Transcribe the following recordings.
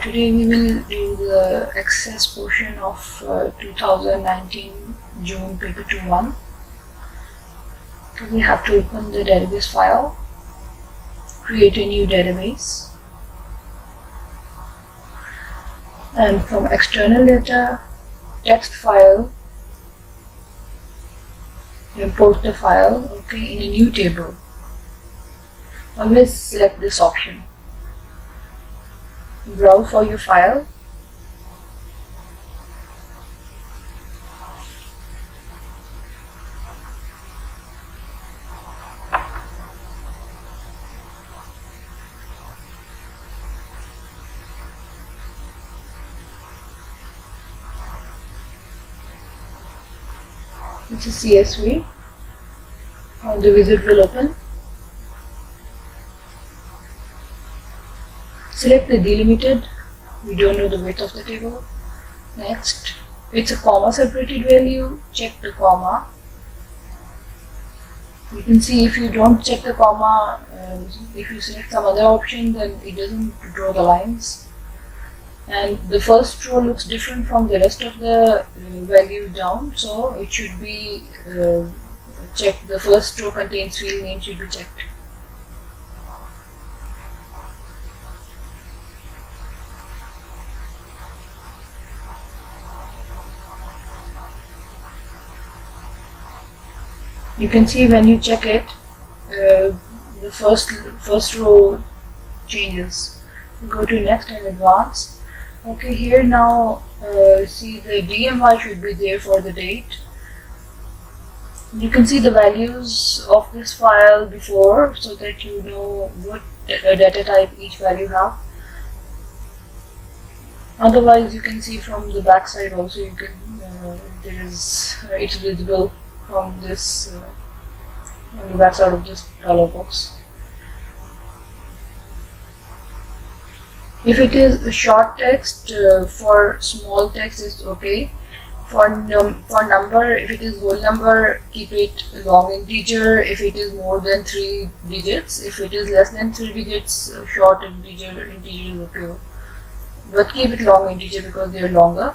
Today we will do the excess portion of 2019 June paper 21. We have to open the database file, create a new database, and from external data text file import the file in a new table. Always select this option. Browse for your file. It's a CSV. The wizard will open. Select the delimited. We don't know the width of the table. Next, it's a comma separated value. Check the comma. You can see if you don't check the comma, if you select some other option, then it doesn't draw the lines. And the first row looks different from the rest of the values down, so it should be checked. The first row contains field name should be checked. You can see when you check it, the first row changes. Go to next and advance. Okay, here now see the DMY should be there for the date. You can see the values of this file before, so that you know what data type each value have. Otherwise, you can see from the back side also. You can it's visible from this on the back side of this dialog box. If it is a short text, for small text is okay. For number, if it is whole number, keep it long integer. If it is more than 3 digits, if it is less than 3 digits, short integer is okay. But keep it long integer because they are longer.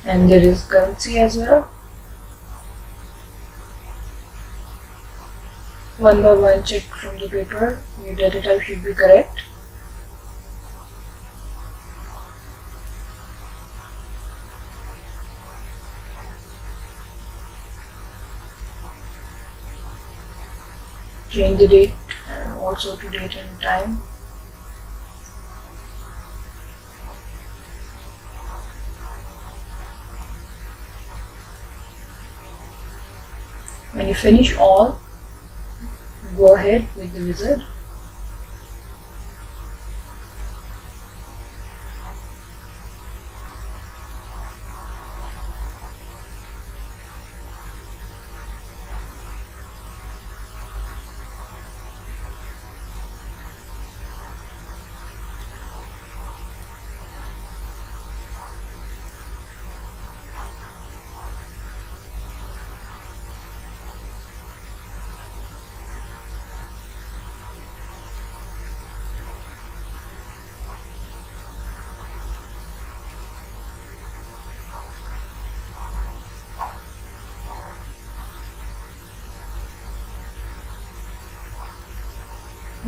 And there is currency as well. One by one check from the paper. Your data type should be correct. Change the date and also to date and time. When you finish all, go ahead with the wizard.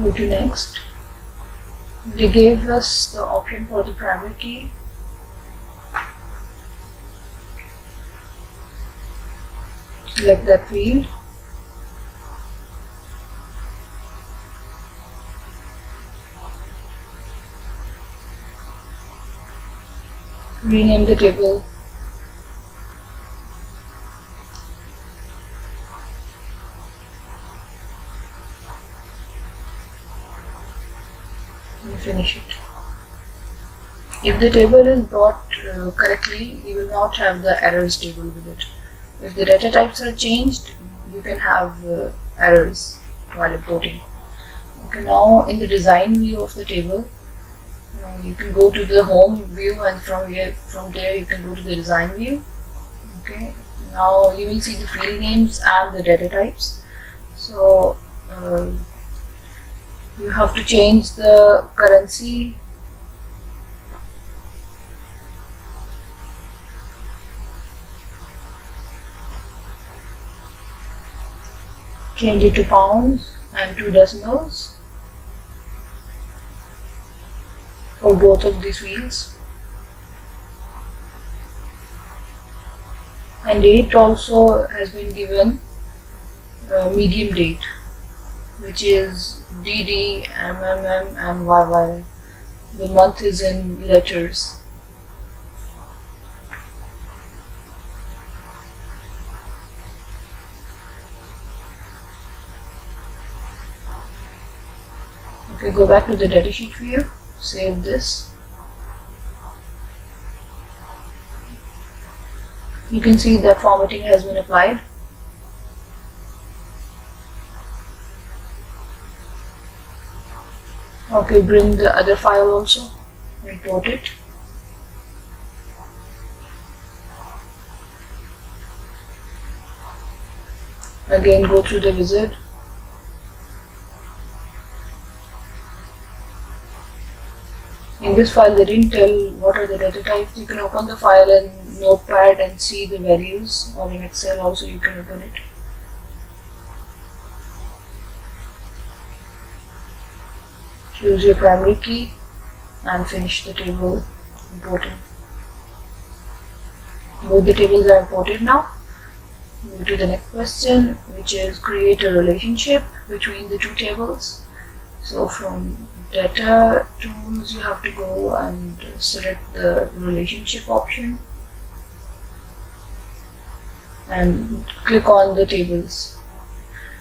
Go to next. They gave us the option for the primary key. Select that field. Rename the table. And finish it. If the table is brought correctly, you will not have the errors table with it. If the data types are changed, you can have errors while importing. Okay, now in the design view of the table, you can go to the home view, and from there you can go to the design view. Okay, Now you will see the field names and the data types. So you have to change the currency. Change it to pounds and 2 decimals for both of these fields. And date also has been given medium date, which is DD, MMM and YY. The month is in letters. Okay, go back to the datasheet view, save this. You can see that formatting has been applied. Okay, bring the other file also, import it. Again, go through the wizard. In this file, they didn't tell what are the data types. You can open the file in Notepad and see the values, or in Excel also you can open it. Choose your primary key and finish the table importing. Both the tables are imported now. Move to the next question, which is create a relationship between the two tables. So from data tools, you have to go and select the relationship option and click on the tables.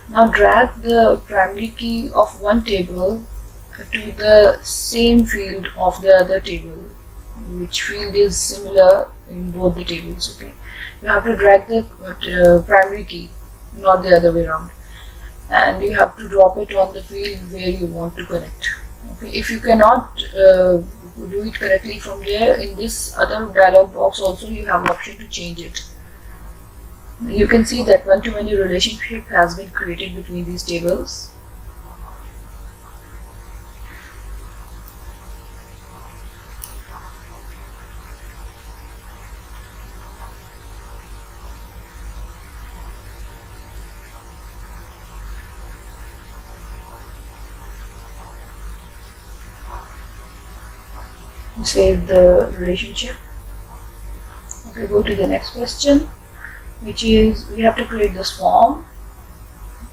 Now drag the primary key of one table to the same field of the other table, which field is similar in both the tables. Okay, you have to drag the primary key, not the other way around, and you have to drop it on the field where you want to connect. Okay, if you cannot do it correctly from there, in this other dialog box also you have an option to change it. You can see that one-to-many relationship has been created between these tables. Save the relationship. Okay, go to the next question, which is we have to create this form.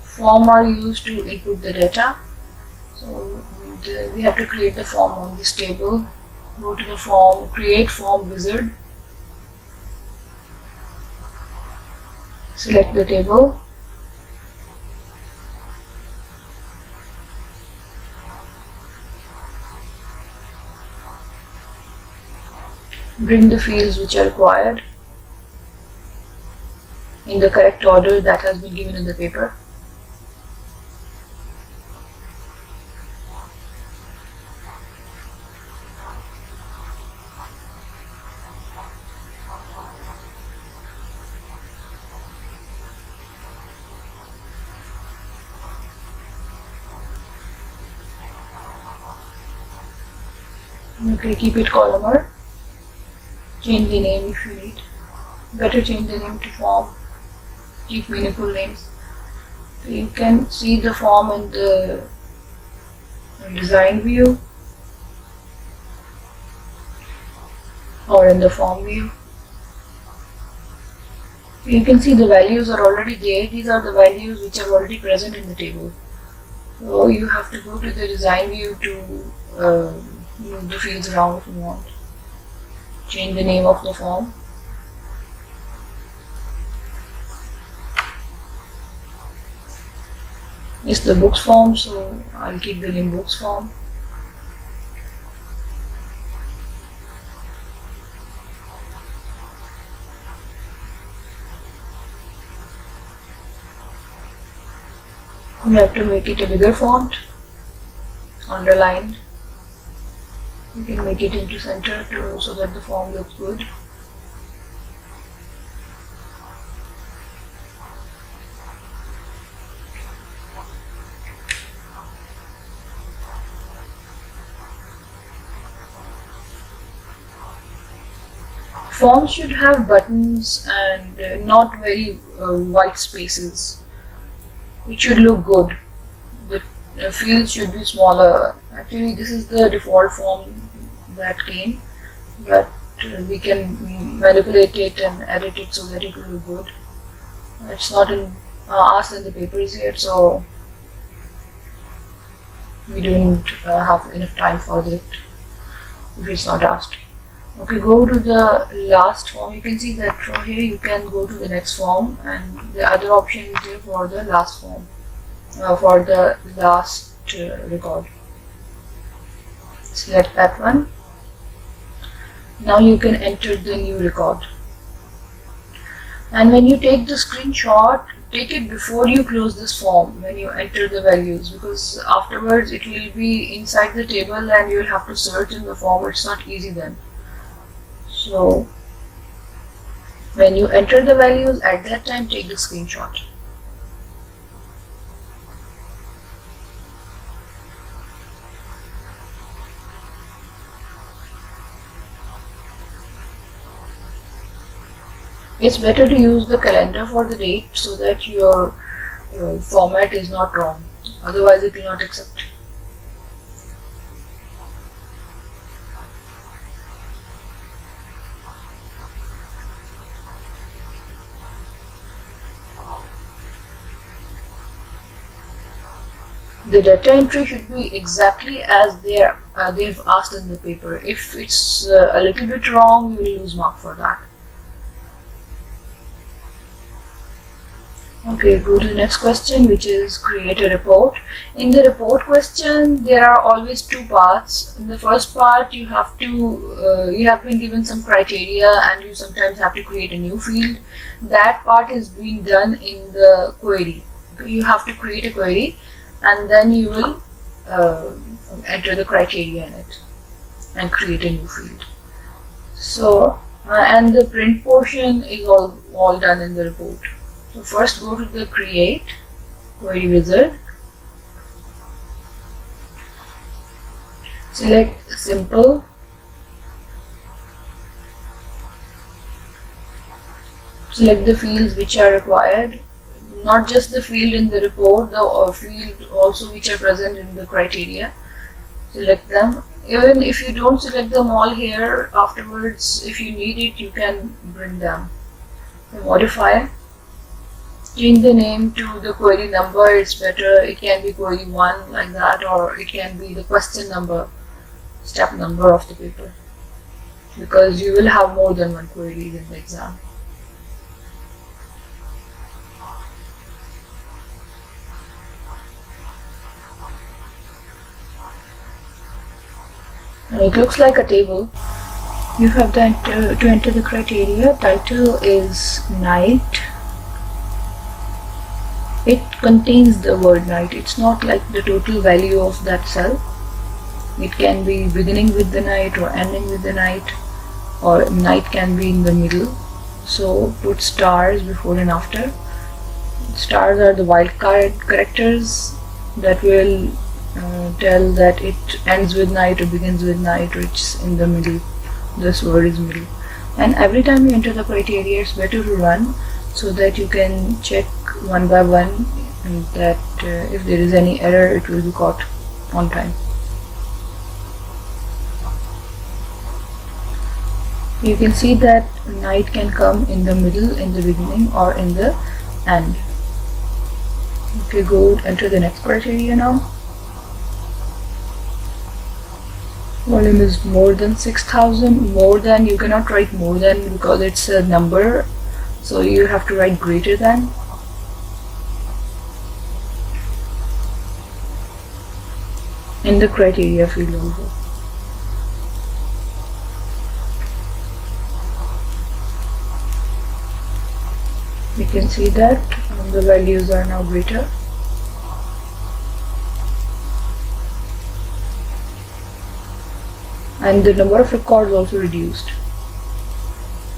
Form are used to input the data. So we have to create the form on this table. Go to the form, create form wizard. Select the table. Bring the fields which are required in the correct order that has been given in the paper. Okay, keep it columnar. Change the name if you need. Better change the name to form. Keep meaningful names. So you can see the form in the design view or in the form view. You can see the values are already there. These are the values which are already present in the table. So you have to go to the design view to move the fields around if you want. Change the name of the form. It's the books form, so I'll keep the name books form. You have to make it a bigger font, underlined. You can make it into center too, so that the form looks good. Forms should have buttons and not very white spaces. It should look good. The fields should be smaller. Actually, this is the default form that came, but we can manipulate it and edit it so that it will look good. It's not asked in the papers yet, so we don't have enough time for it if it's not asked. Okay, go to the last form. You can see that from here you can go to the next form, and the other option is there for the last form, for the last record. Select that one. Now you can enter the new record. And when you take the screenshot, take it before you close this form when you enter the values, because afterwards it will be inside the table and you will have to search in the form. It's not easy then. So when you enter the values, at that time take the screenshot. It's better to use the calendar for the date so that your format is not wrong. Otherwise it will not accept. The data entry should be exactly as they've asked in the paper. If it's a little bit wrong, you will lose mark for that. Okay, go to the next question, which is create a report. In the report question, there are always two parts. In the first part, you have been given some criteria and you sometimes have to create a new field. That part is being done in the query. You have to create a query and then you will enter the criteria in it and create a new field. So, and the print portion is all done in the report. So first go to the create query wizard, select simple, select the fields which are required, not just the field in the report, the field also which are present in the criteria. Select them. Even if you don't select them all here, afterwards if you need it you can bring them. So modify. Change the name to the query number, it's better. It can be query 1 like that, or it can be the question number, step number of the paper, because you will have more than one query in the exam. Now it looks like a table. You have to enter the criteria. Title is night. It contains the word night. It's not like the total value of that cell. It can be beginning with the night or ending with the night, or night can be in the middle. So put stars before and after. Stars are the wildcard characters that will tell that it ends with night or begins with night, or it's in the middle. This word is middle. And every time you enter the criteria, it's better to run so that you can check one by one, and that if there is any error it will be caught on time. You can see that night can come in the middle, in the beginning, or in the end. Okay, go enter the next criteria now. Volume is more than 6,000. More than, you cannot write more than because it's a number, so you have to write greater than. In the criteria field also. You can see that the values are now greater. And the number of records also reduced.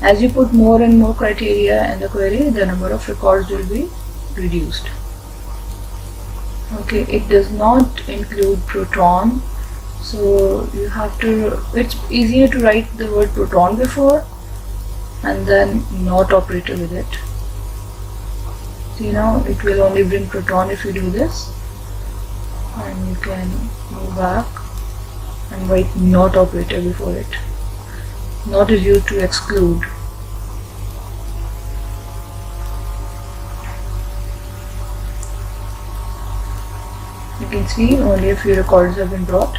As you put more and more criteria in the query, the number of records will be reduced. Okay, it does not include proton, so you have to, it's easier to write the word proton before, and then not operator with it. See, now it will only bring proton if you do this, and you can go back and write not operator before it. Not is used to exclude. You can see only a few records have been brought.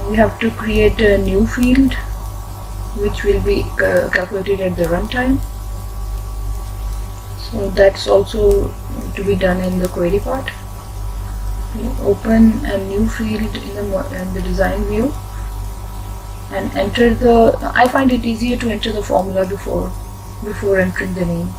We have to create a new field which will be calculated at the runtime. So that's also to be done in the query part. Open a new field in the design view and enter the. I find it easier to enter the formula before entering the name.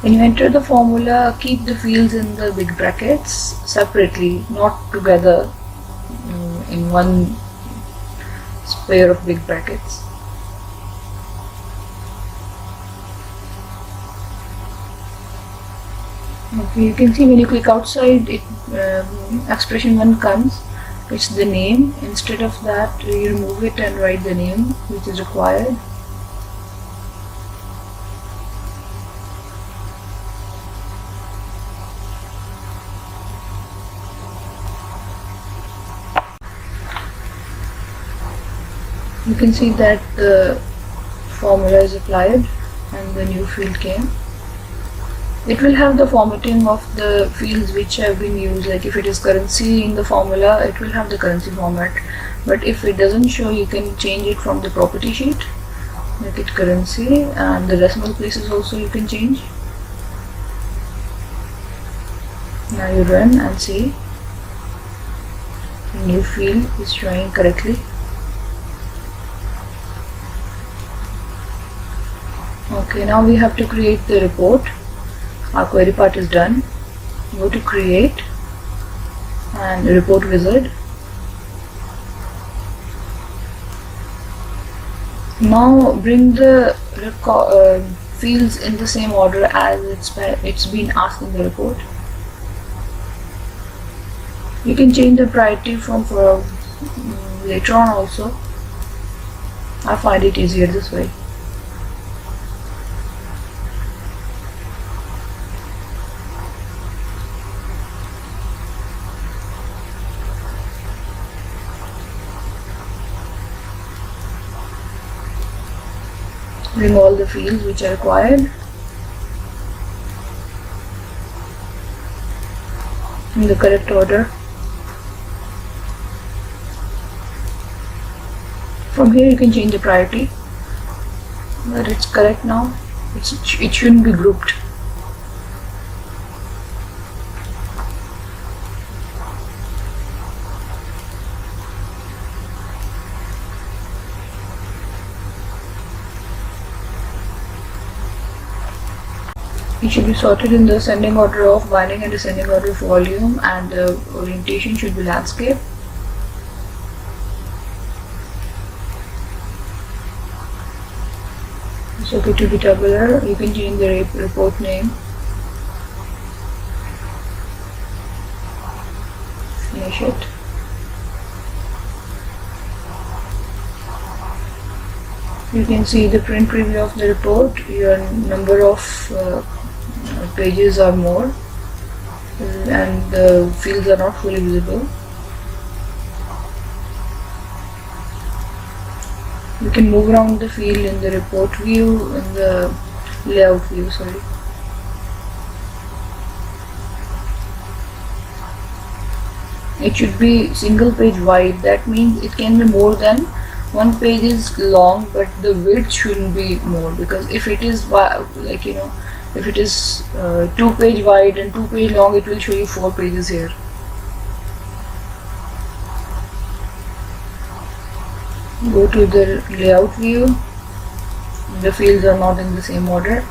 When you enter the formula, keep the fields in the big brackets separately, not together in one pair of big brackets. Okay, you can see when you click outside, expression 1 comes. It's the name. Instead of that, you remove it and write the name which is required. You can see that the formula is applied and the new field came. It will have the formatting of the fields which have been used, like if it is currency in the formula, it will have the currency format. But if it doesn't show, you can change it from the property sheet, make it currency, and the decimal places also you can change. Now you run and see the new field is showing correctly. Okay, now we have to create the report. Our query part is done. Go to create and report wizard. Now bring the fields in the same order as it's been asked in the report. You can change the priority for later on also. I find it easier this way. Bring all the fields which are required in the correct order. From here you can change the priority, but it's correct now. It shouldn't be grouped. It should be sorted in the ascending order of binding and descending order of volume, and the orientation should be landscape. It's okay to be tabular. You can change the report name. Finish it. You can see the print preview of the report. Your number of pages are more and the fields are not fully visible. You can move around the field in the report view, in the layout view, sorry. It should be single page wide. That means it can be more than one page is long, but the width shouldn't be more, because if it is like, if it is 2 page wide and 2 page long, it will show you 4 pages here. Go to the layout view. The fields are not in the same order.